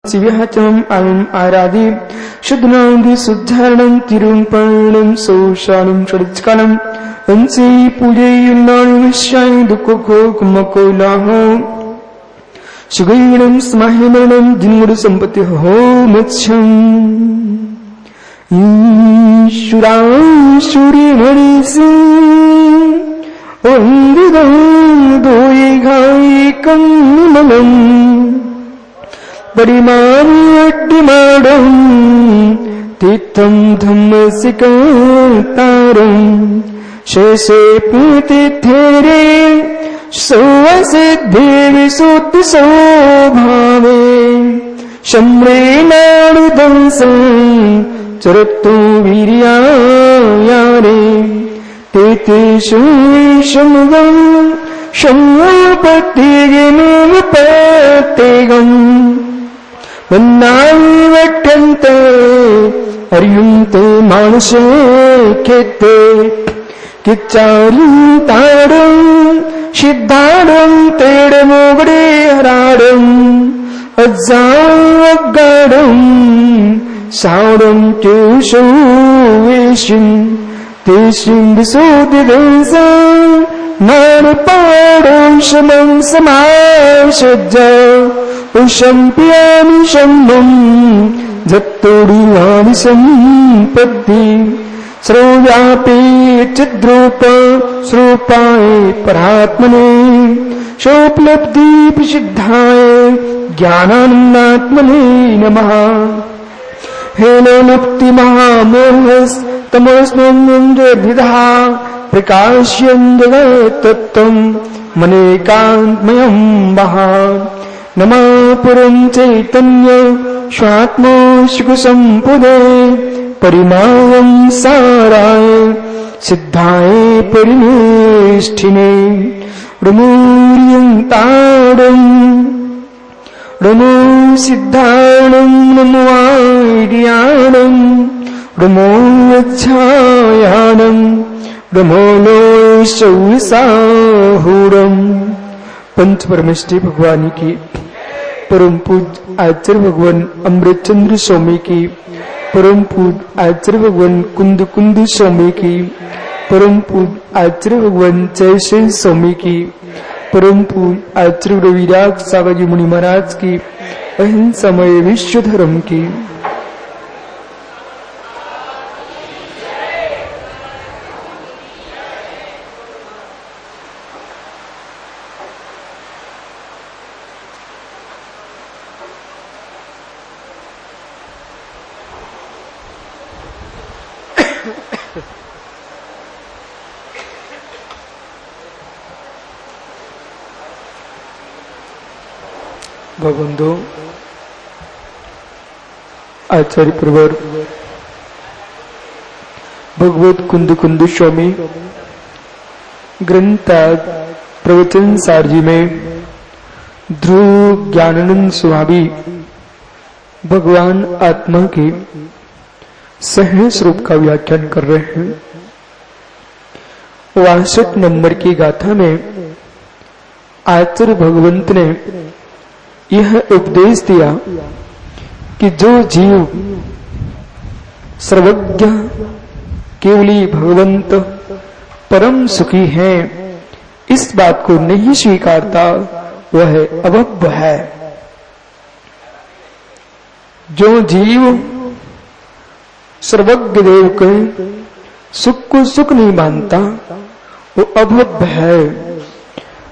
शिव्याचम आयम आराधि शुद्धनादि शुद्धारणं तिरुपर्णं सौशानं षड्कालं हंसी पूजे युन्नानिश्चाय दुःखो कुमकोलाहो सुगैरं स्माहिमरणं दिन्मुड संपत्ति हो मच्छं ईश्वराशुरी मणिसी ओंदिदं दोये घाई कन्मलं परिमाणि अड्डिमाडं तीर्थं धम्मसिकतारं शेषे पीति थेरे सौवसिद्धि सुद्धि सौभावे शम्रे नाडुदंसं चरत्तु वीर्यायारे तेतेषु शम्भं शम्भोपत्येगमुपत्येगम् मन्नाविवठन्ते अर्युन्ते मानसे खेते किच्चारिं ताडं सिद्धाडं तेडमोगडे हराडं अज्जावगाडं साडं चूषो वेशिं तेशिं विशोधिदेशं नारपाडं शमं समाशज्ज उशम्प्यामि शम्भं जत्तोडिलानि सम्पत्ति सर्वव्यापी चिद्रूप स्वरूपाय परात्मने सोपलब्धि प्रसिद्धाय ज्ञानानन्दात्मने नमः। हेनो मुक्ति महामोहस्तमस्मन्द्रिधा प्रकाश्यं जगत्तत्त्वं मनेकान्तमयं महा नमः पुरं चैतन्य स्वात्मा सुखसम्पदे परिमाणं साराय सिद्धाय परिनिष्ठिने रुमूर्यन्ताडं रुमो सिद्धाणं नमो आर्याणं रुमो अच्छायाणं रुमो नो सौसाहुरं। पंच परमेष्ठी भगवान की, परम पूज्य आचार्य भगवान अमृतचंद्र स्वामी की, परम पूज्य आचार्य भगवान कुंद कुंद स्वामी की, परम पूज्य आचार्य भगवान जयशेष स्वामी की, परम पूज्य आचार्य रविराज सागर जी मुनि महाराज की, अहिंसामय विश्व धर्म की। भगवंतो आचार्य प्रवर भगवत कुंद कुंद स्वामी ग्रंथात प्रवचन सारजी में ध्रुव ज्ञानानंद स्वामी भगवान आत्मा के सहज रूप का व्याख्यान कर रहे हैं। 62 नंबर की गाथा में आचार्य भगवंत ने यह उपदेश दिया कि जो जीव सर्वज्ञ केवली भगवंत परम सुखी है इस बात को नहीं स्वीकारता वह अभव्य है। जो जीव सर्वज्ञ देव के सुख को सुख नहीं मानता वो अभव्य है।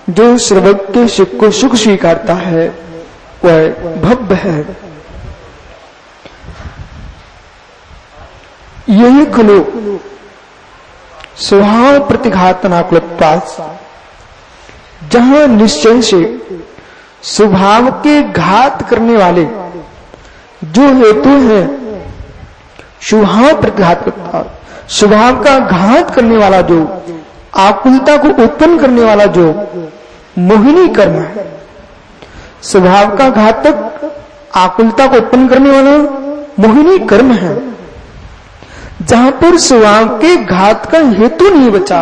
जो सर्वज्ञ के सुख को सुख स्वीकारता है वह भव्य है। यही खलु स्वभाव प्रतिघातनाकुलत्वात्, जहां निश्चय से स्वभाव के घात करने वाले जो हेतु है, स्वभाव प्रतिघातनाकुलत्वात्, स्वभाव का घात करने वाला जो आकुलता को उत्पन्न करने वाला जो मोहिनी कर्म है, स्वभाव का घातक आकुलता को उत्पन्न करने वाला मोहिनी कर्म है। जहां पर स्वभाव के घात का हेतु नहीं बचा,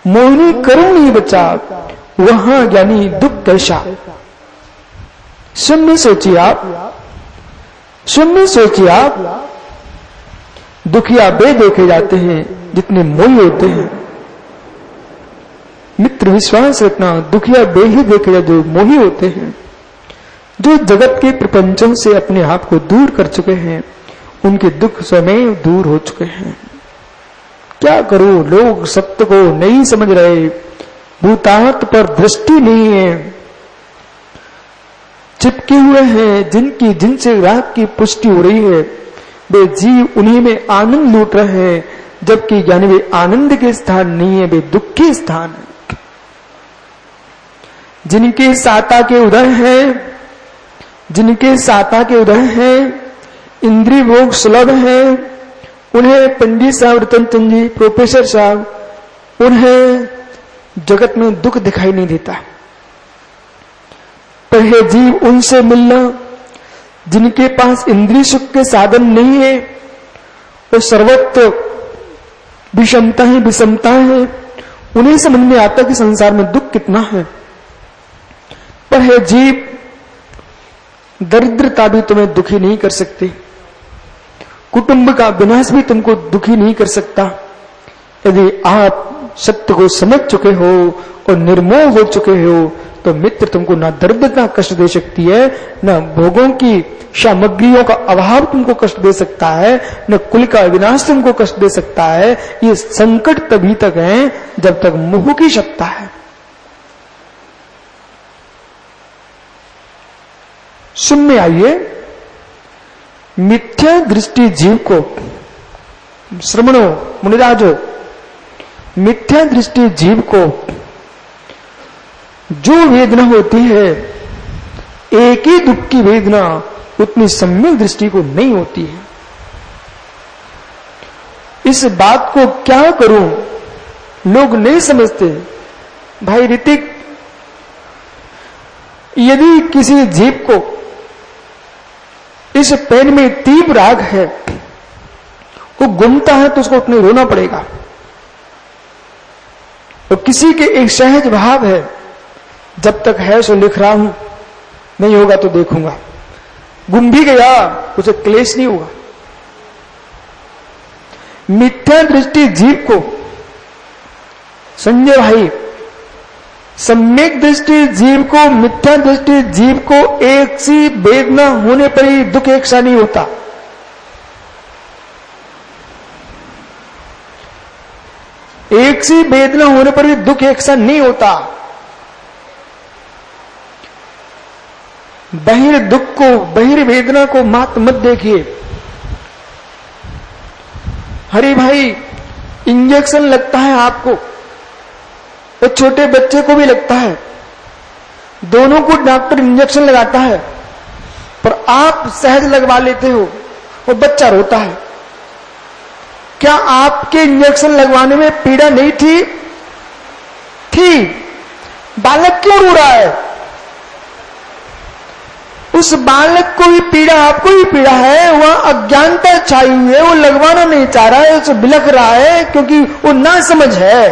मोहिनी कर्म नहीं बचा, वहां ज्ञानी दुख कैसा। सुन में सोचिए आप, सुनिए, सोचिए आप, दुखिया वे देखे जाते हैं जितने मोही होते हैं। मित्र विश्वास रखना, दुखिया वे ही देखे जाते जो मोही होते हैं, जो जगत के प्रपंचों से अपने आप को दूर कर चुके हैं, उनके दुख स्वयं दूर हो चुके हैं। क्या करो, लोग सत्य को नहीं समझ रहे, भूतार्थ पर दृष्टि नहीं है, चिपके हुए हैं जिनकी जिनसे राग की पुष्टि हो रही है, वे जीव उन्हीं में आनंद लूट रहे हैं, जबकि ज्ञानी वे आनंद के स्थान नहीं है, वे दुख के स्थान है। जिनके साता के उदय हैं, जिनके साता के उदय हैं, इंद्रिय भोग सुलभ है, उन्हें पंडित साहब रतन चंद जी, प्रोफेसर साहब, उन्हें जगत में दुख दिखाई नहीं देता। पर हे जीव, उनसे मिलना जिनके पास इंद्रिय सुख के साधन नहीं है, वो सर्वत्र विषमता ही विषमता है, उन्हें समझ में आता कि संसार में दुख कितना है। पर हे जीव, दरिद्रता भी तुम्हें दुखी नहीं कर सकती, कुटुंब का विनाश भी तुमको दुखी नहीं कर सकता। यदि आप सत्य को समझ चुके हो और निर्मोह हो चुके हो, तो मित्र तुमको न दर्द का कष्ट दे सकती है, न भोगों की सामग्रियों का अभाव तुमको कष्ट दे सकता है, न कुल का विनाश तुमको कष्ट दे सकता है। ये संकट तभी तक है जब तक मोह की सत्ता है। सुन में आइए, मिथ्या दृष्टि जीव को, श्रमणो मुनिराजो, मिथ्या दृष्टि जीव को जो वेदना होती है, एक ही दुख की वेदना, उतनी सम्यक दृष्टि को नहीं होती है। इस बात को क्या करूं, लोग नहीं समझते। भाई ऋतिक, यदि किसी जीव को इस पेन में तीव्र राग है, वो गुमता है तो उसको उतने रोना पड़ेगा। और किसी के एक सहज भाव है, जब तक है सो लिख रहा हूं, नहीं होगा तो देखूंगा, गुम भी गया उसे क्लेश नहीं होगा। मिथ्या दृष्टि जीव को, संजय भाई, सम्यक दृष्टि जीव को, मिथ्या दृष्टि जीव को एक सी वेदना होने पर ही दुख एक सा नहीं होता। एक सी वेदना होने पर भी दुख एक सा नहीं होता। बहिर दुख को, बहिर वेदना को मत देखिए। हरी भाई, इंजेक्शन लगता है आपको, वो छोटे बच्चे को भी लगता है, दोनों को डॉक्टर इंजेक्शन लगाता है, पर आप सहज लगवा लेते हो, वो बच्चा रोता है। क्या आपके इंजेक्शन लगवाने में पीड़ा नहीं थी? थी। बालक क्यों रो रहा है? उस बालक को भी पीड़ा, आपको भी पीड़ा है। वह अज्ञानता छाई हुई है, वो लगवाना नहीं चाह रहा है, उसे बिलख रहा है, क्योंकि वो ना समझ है।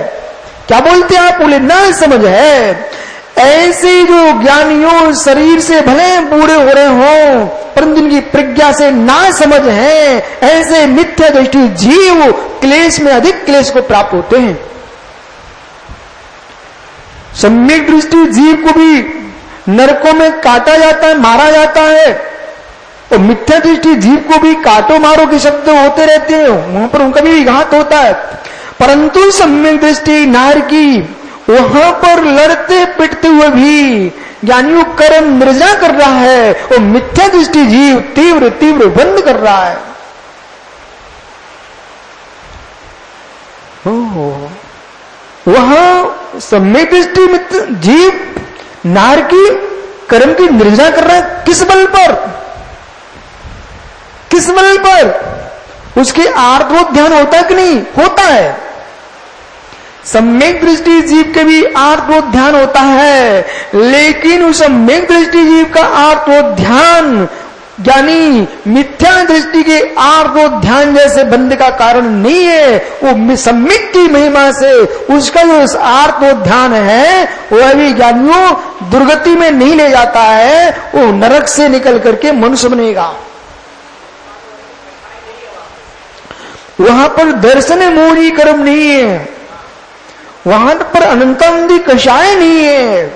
क्या बोलते हैं आप? बोले ना समझ है। ऐसे जो ज्ञानियों शरीर से भले बूढ़े हो रहे हों, परंतु उनकी प्रज्ञा से ना समझ है, ऐसे मिथ्या दृष्टि जीव क्लेश में अधिक क्लेश को प्राप्त होते हैं। सम्यक दृष्टि जीव को भी नरकों में काटा जाता है, मारा जाता है, और मिथ्या दृष्टि जीव को भी काटो मारो के शब्द होते रहते हैं, वहां पर उनका भी घात होता है। परंतु सम्यक दृष्टि नार की, वहां पर लड़ते पिटते हुए भी ज्ञानियों कर्म मृजा कर रहा है, और मिथ्या दृष्टि जीव तीव्र तीव्र बंद कर रहा है। वहां सम्यक दृष्टि जीव नार की कर्म की निर्जा कर रहा है। किस बल पर? किस बल पर? उसके आर्तवोत ध्यान होता है कि नहीं? होता है। सम्यक दृष्टि जीव के भी आर्तवोत ध्यान होता है, लेकिन उस सम्यक दृष्टि जीव का आर्तवोत ध्यान ज्ञानी मिथ्या दृष्टि के आर्तवोत ध्यान जैसे बंद का कारण नहीं है। वो सम्यक की महिमा से उसका जो आर्तवोत ध्यान है, वह भी ज्ञानियों दुर्गति में नहीं ले जाता है, वो नरक से निकल करके मनुष्य बनेगा। वहां पर दर्शन मोरी कर्म नहीं है, वहां पर अनंतानंदी कषाय नहीं है।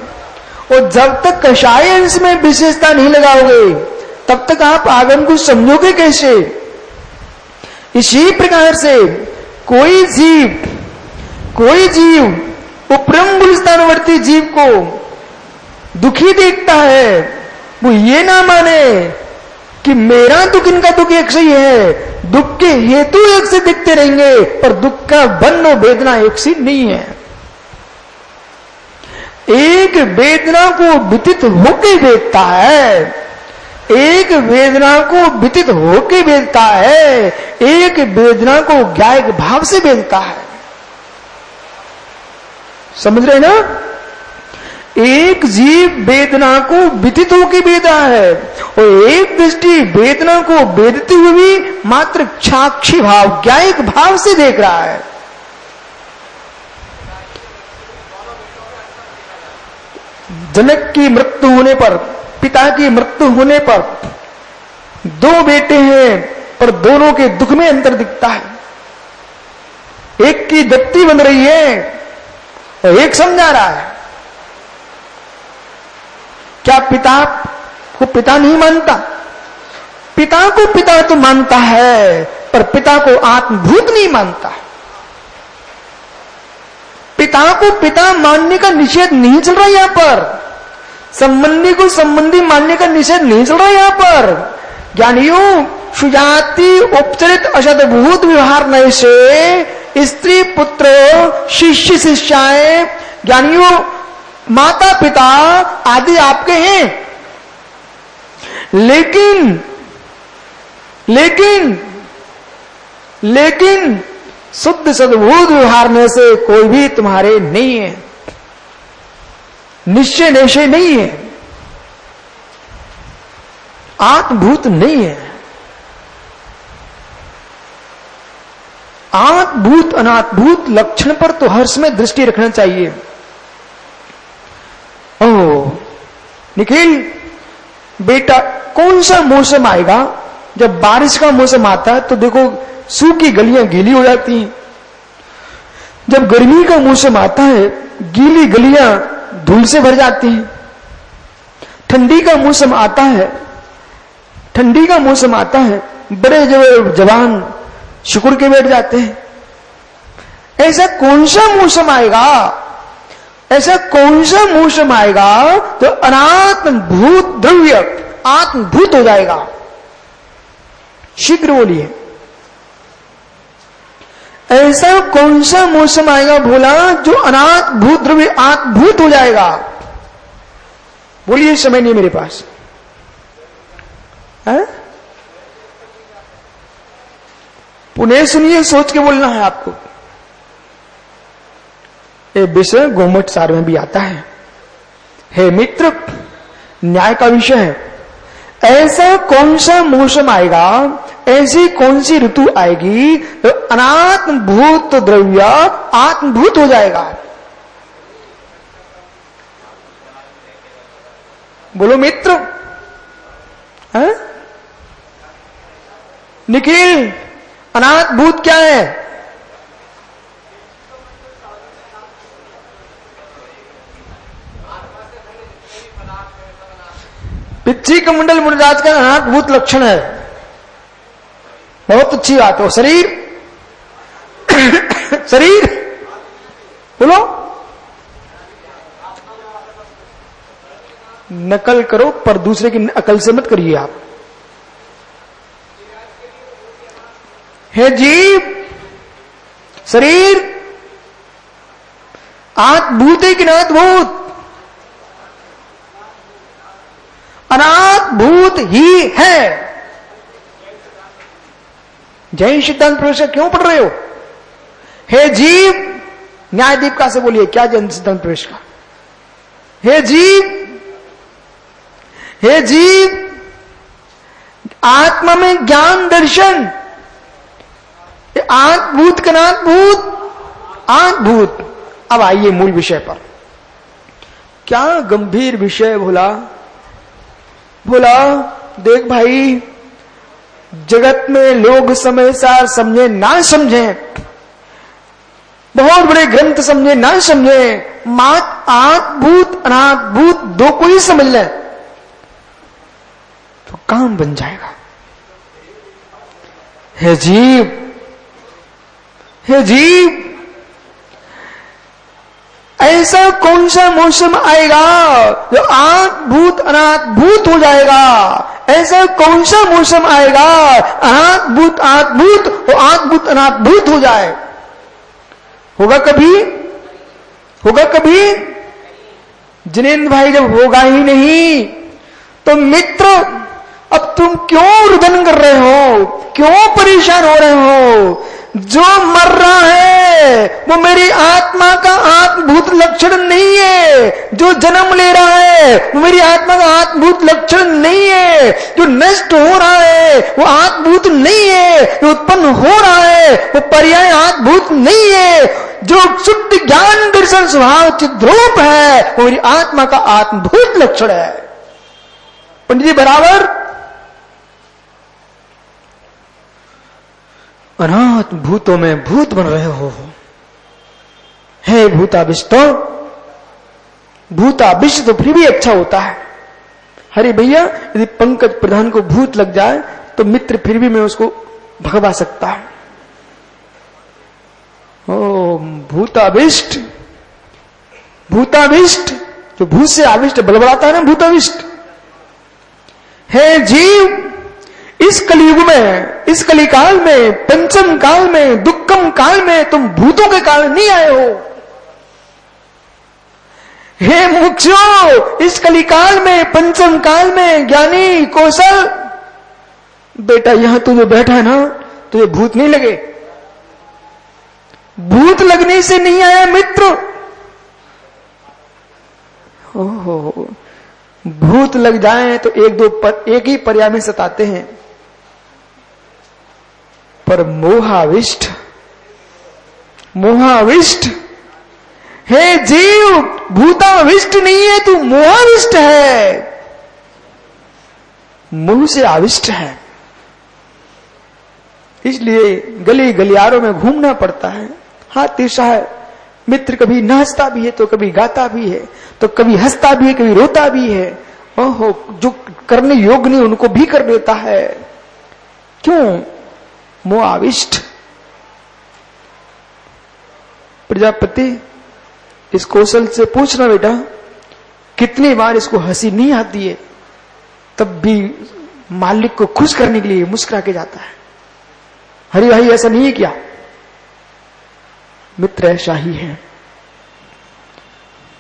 और जब तक कषाय अंश में विशेषता नहीं लगाओगे तब तक आप आगम को समझोगे कैसे? इसी प्रकार से कोई जीव उपरम गुलस्तानवर्ती जीव को दुखी देखता है, वो ये ना माने कि मेरा दुख इनका दुख एक से ही है। दुख के हेतु एक से दिखते रहेंगे पर दुख का बंध और वेदना एक सी नहीं है। एक वेदना को व्यतीत होके देखता है, एक वेदना को व्यतीत होके देखता है, एक वेदना को ज्ञायक भाव से देखता है। समझ रहे ना? एक जीव वेदना को व्यतीत होकर वेद रहा है और एक दृष्टि वेदना को वेदते हुए भी मात्र साक्षी भाव ज्ञायक भाव से देख रहा है। जनक की मृत्यु होने पर, पिता की मृत्यु होने पर दो बेटे हैं पर दोनों के दुख में अंतर दिखता है। एक की दत्ती बन रही है और एक समझा रहा है। क्या पिता को पिता नहीं मानता? पिता को पिता तो मानता है पर पिता को आत्मभूत नहीं मानता। पिता को पिता मानने का निषेध नहीं चल रहा यहां पर, संबंधी को संबंधी मानने का निषेध नहीं चल रहा यहां पर। ज्ञानियों, सुजाति उपचरित अशतभूत व्यवहार नए से स्त्री पुत्र शिष्य शिष्याएं, ज्ञानियों माता पिता आदि आपके हैं, लेकिन शुद्ध सद्भूत व्यवहार में से कोई भी तुम्हारे नहीं है, निश्चय निश्चय नहीं है, आत्मभूत नहीं है। आत्मभूत अनात्मभूत लक्षण पर तो हर समय दृष्टि रखना चाहिए। ओह निखिल बेटा, कौन सा मौसम आएगा? जब बारिश का मौसम आता है तो देखो सूखी गलियां गीली हो जाती हैं। जब गर्मी का मौसम आता है गीली गलियां धूल से भर जाती हैं। ठंडी का मौसम आता है बड़े जवान शुक्र के बैठ जाते हैं। ऐसा कौन सा मौसम आएगा तो अनात्मभूत द्रव्य आत्मभूत हो जाएगा? शीघ्र बोलिए, ऐसा कौन सा मौसम आएगा भोला जो अनात्मभूत द्रव्य आत्मभूत हो जाएगा? बोलिए, समय नहीं मेरे पास है? पुनः सुनिए, सोच के बोलना है आपको। ये विषय गोमठ सार में भी आता है। हे मित्र, न्याय का विषय है। ऐसा कौन सा मौसम आएगा, ऐसी कौन सी ऋतु आएगी तो अनात्मभूत द्रव्य आत्मभूत हो जाएगा? बोलो मित्र, है? निखिल, अनात्मभूत क्या है? पितृ कमंडल मुनिराज का अनात्मभूत लक्षण है। बहुत अच्छी बात हो। शरीर शरीर बोलो, नकल करो पर दूसरे की अकल से मत करिए आप। है जीव, शरीर आत्मभूत है कि अनात्मभूत? अनात्मभूत ही है। जैन सिद्धांत प्रवेश क्यों पढ़ रहे हो? हे जीव, न्याय दीपिका से बोलिए, क्या जैन सिद्धांत प्रवेश का? हे जीव, आत्मा में ज्ञान दर्शन, आत्मभूत का अनात्मभूत? आत्मभूत। अब आइए मूल विषय पर। क्या गंभीर विषय बोला। देख भाई, जगत में लोग समय सार समझे ना समझे, बहुत बड़े ग्रंथ समझे ना समझे, मात आत भूत अनाथ भूत दो को ही समझ ले तो काम बन जाएगा। हे जीव, हे जीव, ऐसा कौन सा मौसम आएगा जो आत भूत अनाथ भूत हो जाएगा? ऐसा कौन सा मौसम आएगा अनाथ भूत आत भूत और आत भूत अनाथ भूत हो जाए? होगा कभी? होगा कभी? जिनेंद्र भाई जब होगा ही नहीं तो मित्र अब तुम क्यों रुदन कर रहे हो, क्यों परेशान हो रहे हो? जो मर रहा है वो मेरी आत्मा का आत्मभूत लक्षण नहीं है, जो जन्म ले रहा है वो मेरी आत्मा का आत्मभूत लक्षण नहीं है, जो नष्ट हो रहा है वो आत्मभूत नहीं है, जो उत्पन्न हो रहा है वो पर्याय आत्मभूत नहीं है, जो शुद्ध ज्ञान दर्शन स्वभाव चिद्रूप है वो मेरी आत्मा का आत्मभूत लक्षण है। पंडित जी बराबर अनाथ भूतों में भूत बन रहे हो। हे भूताविष्ट, भूताविष्ट तो फिर भी अच्छा होता है। अरे भैया यदि पंकज प्रधान को भूत लग जाए तो मित्र फिर भी मैं उसको भगवा सकता हूं। ओ भूताविष्ट, भूताविष्ट जो भूत से आविष्ट बलबलाता है ना, भूताविष्ट। हे जीव, इस कलयुग में, इस कलिकाल में, पंचम काल में, दुक्कम काल में तुम भूतों के कारण नहीं आए हो। हे मुक्षो, इस कलिकाल में, पंचम काल में, ज्ञानी कौशल, बेटा यहां तू जो बैठा है ना तुझे भूत नहीं लगे, भूत लगने से नहीं आया मित्र। ओहो, भूत लग जाए तो एक ही पर्याय में सताते हैं, पर मोहाविष्ट, मोहाविष्ट, हे जीव भूताविष्ट नहीं है तू, मोहाविष्ट है, मोह से आविष्ट है। इसलिए गली गलियारों में घूमना पड़ता है। हाँ तिरछा है, मित्र कभी नाचता भी है तो कभी गाता भी है, तो कभी हंसता भी है कभी रोता भी है। ओहो, जो करने योग्य नहीं उनको भी कर देता है। क्यों? मोहाविष्ट। प्रजापति इस कौशल से पूछना बेटा, कितनी बार इसको हंसी नहीं आती है तब भी मालिक को खुश करने के लिए मुस्कुरा के जाता है। हरि भाई ऐसा नहीं है क्या? मित्र ऐसा ही है।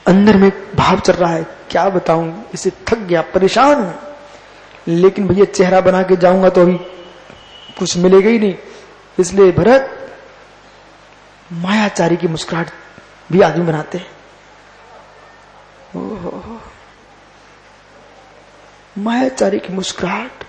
अंदर में भाव चल रहा है, क्या बताऊं, इसे थक गया, परेशान हूं, लेकिन भैया चेहरा बना के जाऊंगा तो अभी कुछ मिलेगा ही नहीं। इसलिए भरत मायाचारी की मुस्कुराहट भी आदमी बनाते हैं। मायाचारी की मुस्कुराहट